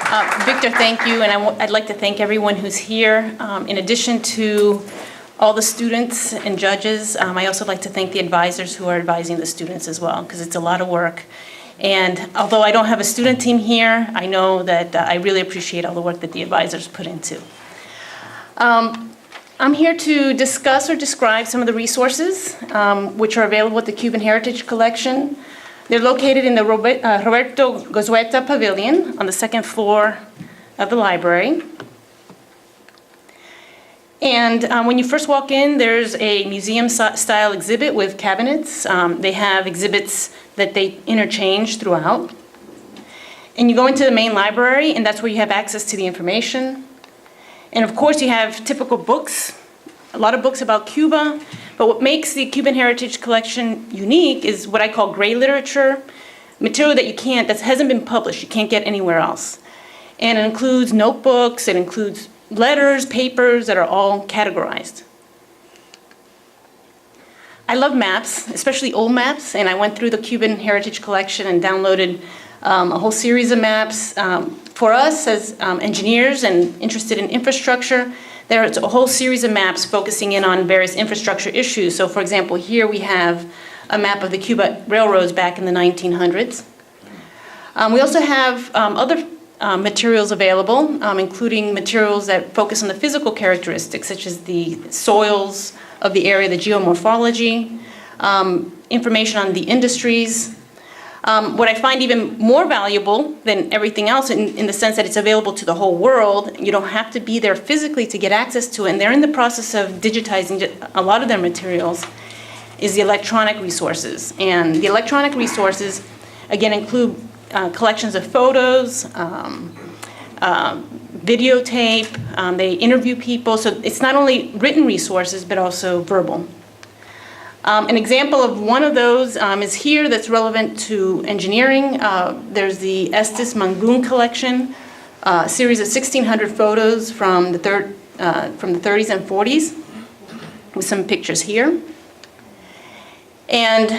Victor, thank you, and I'd like to thank everyone who's here. In addition to all the students and judges, I also like to thank the advisors who are advising the students as well, because it's a lot of work. And although I don't have a student team here, I know that I really appreciate all the work that the advisors put into. I'm here to discuss or describe some of the resources which are available at the Cuban Heritage Collection. They're located in the Roberto Gozueta Pavilion on the second floor of the library. And when you first walk in, there's a museum-style exhibit with cabinets. They have exhibits that they interchange throughout. And you go into the main library, and that's where you have access to the information. And of course, you have typical books, a lot of books about Cuba. But what makes the Cuban Heritage Collection unique is what I call gray literature, material that hasn't been published, you can't get anywhere else. And it includes notebooks, it includes letters, papers that are all categorized. I love maps, especially old maps, and I went through the Cuban Heritage Collection and downloaded a whole series of maps. For us as engineers and interested in infrastructure, there's a whole series of maps focusing in on various infrastructure issues. So for example, here we have a map of the Cuba railroads back in the 1900s. We also have other materials available, including materials that focus on the physical characteristics, such as the soils of the area, the geomorphology, information on the industries. What I find even more valuable than everything else in the sense that it's available to the whole world, you don't have to be there physically to get access to it, and they're in the process of digitizing a lot of their materials, is the electronic resources. And the electronic resources, again, include collections of photos, videotape, they interview people, so it's not only written resources, but also verbal. An example of one of those is here that's relevant to engineering. There's the Estes Mangun collection, a series of 1,600 photos from the 30s and 40s, with some pictures here. And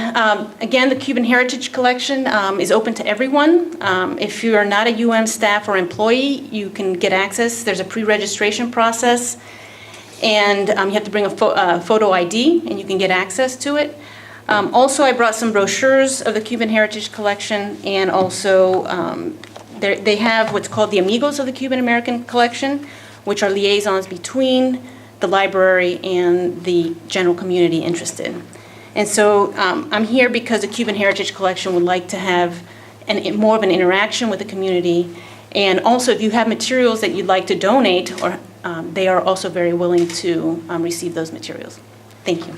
again, the Cuban Heritage Collection is open to everyone. If you are not a UM staff or employee, you can get access. There's a pre-registration process. And you have to bring a photo ID, and you can get access to it. Also, I brought some brochures of the Cuban Heritage Collection, and also they have what's called the Amigos of the Cuban American Collection, which are liaisons between the library and the general community interested. And so I'm here because the Cuban Heritage Collection would like to have more of an interaction with the community. And also, if you have materials that you'd like to donate, or they are also very willing to receive those materials. Thank you.